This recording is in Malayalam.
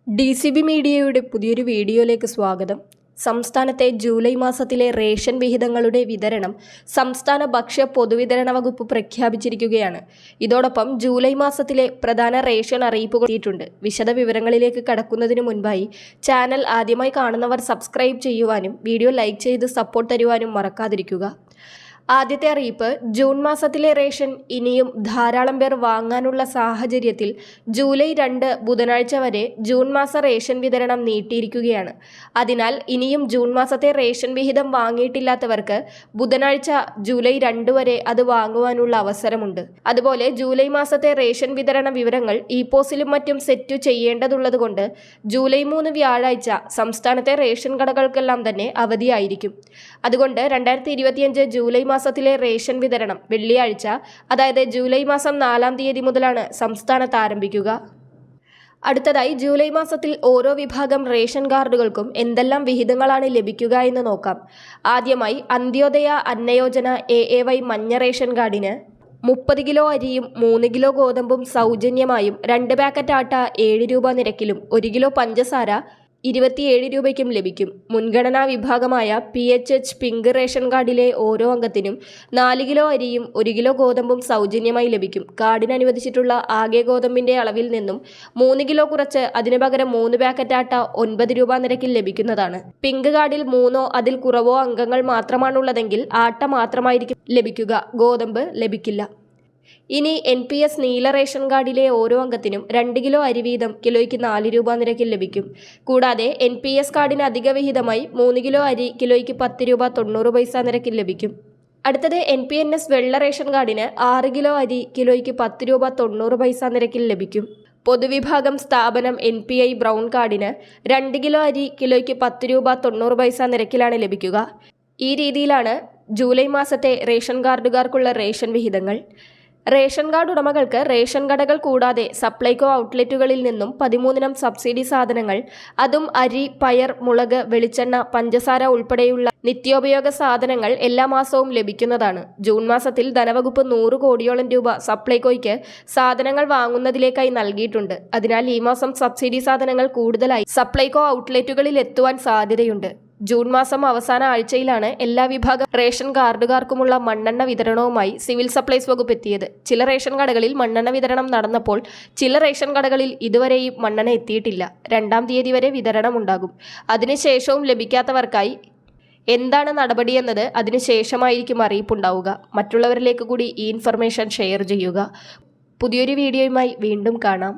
DCB മീഡിയയുടെ പുതിയൊരു വീഡിയോയിലേക്ക് സ്വാഗതം. സംസ്ഥാനത്തെ ജൂലൈ മാസത്തിലെ റേഷൻ വിഹിതങ്ങളുടെ വിതരണം സംസ്ഥാന ഭക്ഷ്യ പൊതുവിതരണ വകുപ്പ് പ്രഖ്യാപിച്ചിരിക്കുകയാണ്. ഇതോടൊപ്പം ജൂലൈ മാസത്തിലെ പ്രധാന റേഷൻ അറിയിപ്പുകൾ എത്തിയിട്ടുണ്ട്. വിശദ വിവരങ്ങളിലേക്ക് കടക്കുന്നതിന് മുൻപായി ചാനൽ ആദ്യമായി കാണുന്നവർ സബ്സ്ക്രൈബ് ചെയ്യുവാനും വീഡിയോ ലൈക്ക് ചെയ്ത് സപ്പോർട്ട് തരുവാനും മറക്കാതിരിക്കുക. ആദ്യത്തെ അറിയിപ്പ്, ജൂൺ മാസത്തിലെ റേഷൻ ഇനിയും ധാരാളം പേർ വാങ്ങാനുള്ള സാഹചര്യത്തിൽ ജൂലൈ 2 ബുധനാഴ്ച വരെ ജൂൺ മാസ റേഷൻ വിതരണം നീട്ടിയിരിക്കുകയാണ്. അതിനാൽ ഇനിയും ജൂൺ മാസത്തെ റേഷൻ വിഹിതം വാങ്ങിയിട്ടില്ലാത്തവർക്ക് ബുധനാഴ്ച ജൂലൈ 2 വരെ അത് വാങ്ങുവാനുള്ള അവസരമുണ്ട്. അതുപോലെ ജൂലൈ മാസത്തെ റേഷൻ വിതരണ വിവരങ്ങൾ ഇ-പോസിലും മറ്റും സെറ്റ് ചെയ്യേണ്ടതുള്ളതുകൊണ്ട് ജൂലൈ 3 വ്യാഴാഴ്ച സംസ്ഥാനത്തെ റേഷൻ കടകൾക്കെല്ലാം തന്നെ അവധിയായിരിക്കും. അതുകൊണ്ട് 2025 ജൂലൈ മാസത്തിലെ റേഷൻ വിതരണം വെള്ളിയാഴ്ച, അതായത് ജൂലൈ മാസം 4-ാം തീയതി മുതലാണ് സംസ്ഥാനത്ത് ആരംഭിക്കുക. അടുത്തതായി ജൂലൈ മാസത്തിൽ ഓരോ വിഭാഗം റേഷൻ കാർഡുകൾക്കും എന്തെല്ലാം വിഹിതങ്ങളാണ് ലഭിക്കുക എന്ന് നോക്കാം. ആദ്യമായി അന്ത്യോദയ അന്നയോജന AAY മഞ്ഞ റേഷൻ കാർഡിന് 30 കിലോ അരിയും 3 കിലോ ഗോതമ്പും സൗജന്യമായും 2 പാക്കറ്റ് ആട്ട 7 രൂപ നിരക്കിലും 1 കിലോ പഞ്ചസാര 27 രൂപയ്ക്കും ലഭിക്കും. മുൻഗണനാ വിഭാഗമായ PHH പിങ്ക് റേഷൻ കാർഡിലെ ഓരോ അംഗത്തിനും 4 കിലോ അരിയും 1 കിലോ ഗോതമ്പും സൗജന്യമായി ലഭിക്കും. കാർഡിന് അനുവദിച്ചിട്ടുള്ള ആകെ ഗോതമ്പിന്റെ അളവിൽ നിന്നും 3 കിലോ കുറച്ച് അതിനു പകരം 3 പാക്കറ്റ് ആട്ട 9 രൂപ നിരക്കിൽ ലഭിക്കുന്നതാണ്. പിങ്ക് കാർഡിൽ 3 അതിൽ കുറവോ അംഗങ്ങൾ മാത്രമാണുള്ളതെങ്കിൽ ആട്ട മാത്രമായിരിക്കും ലഭിക്കുക, ഗോതമ്പ് ലഭിക്കില്ല. ഇനി NPS നീല റേഷൻ കാർഡിലെ ഓരോ അംഗത്തിനും 2 കിലോ അരി വീതം കിലോയ്ക്ക് 4 രൂപ നിരക്കിൽ ലഭിക്കും. കൂടാതെ NPS കാർഡിന് അധിക വിഹിതമായി 3 കിലോ അരി കിലോയ്ക്ക് 10 രൂപ 90 പൈസ നിരക്കിൽ ലഭിക്കും. അടുത്തത് NPNS വെള്ള റേഷൻ കാർഡിന് 6 കിലോ അരി കിലോയ്ക്ക് 10 രൂപ 90 പൈസ നിരക്കിൽ ലഭിക്കും. പൊതുവിഭാഗം സ്ഥാപനം NPI ബ്രൗൺ കാർഡിന് 2 കിലോ അരി കിലോയ്ക്ക് 10 രൂപ 90 പൈസ നിരക്കിലാണ് ലഭിക്കുക. ഈ രീതിയിലാണ് ജൂലൈ മാസത്തെ റേഷൻ കാർഡുകാർക്കുള്ള റേഷൻ വിഹിതങ്ങൾ. റേഷൻ കാർഡ് ഉടമകൾക്ക് റേഷൻ കടകൾ കൂടാതെ സപ്ലൈകോ ഔട്ട്ലെറ്റുകളിൽ നിന്നും 13 സബ്സിഡി സാധനങ്ങൾ, അതും അരി, പയർ, മുളക്, വെളിച്ചെണ്ണ, പഞ്ചസാര ഉൾപ്പെടെയുള്ള നിത്യോപയോഗ സാധനങ്ങൾ എല്ലാ മാസവും ലഭിക്കുന്നതാണ്. ജൂൺ മാസത്തിൽ ധനവകുപ്പ് 100 കോടിയോളം രൂപ സപ്ലൈകോയ്ക്ക് സാധനങ്ങൾ വാങ്ങുന്നതിലേക്കായി നൽകിയിട്ടുണ്ട്. അതിനാൽ ഈ മാസം സബ്സിഡി സാധനങ്ങൾ കൂടുതലായി സപ്ലൈകോ ഔട്ട്ലെറ്റുകളിൽ എത്തുവാൻ സാധ്യതയുണ്ട്. ജൂൺ മാസം അവസാന ആഴ്ചയിലാണ് എല്ലാ വിഭാഗം റേഷൻ കാർഡുകാർക്കുമുള്ള മണ്ണെണ്ണ വിതരണവുമായി സിവിൽ സപ്ലൈസ് വകുപ്പ് എത്തിയത്. ചില റേഷൻ കടകളിൽ മണ്ണെണ്ണ വിതരണം നടന്നപ്പോൾ ചില റേഷൻ കടകളിൽ ഇതുവരെയും മണ്ണെണ്ണ എത്തിയിട്ടില്ല. 2-ാം തീയതി വരെ വിതരണം ഉണ്ടാകും. അതിനുശേഷവും ലഭിക്കാത്തവർക്കായി എന്താണ് നടപടിയെന്നത് അതിനുശേഷമായിരിക്കും അറിയിപ്പുണ്ടാവുക. മറ്റുള്ളവരിലേക്ക് കൂടി ഈ ഇൻഫർമേഷൻ ഷെയർ ചെയ്യുക. പുതിയൊരു വീഡിയോയുമായി വീണ്ടും കാണാം.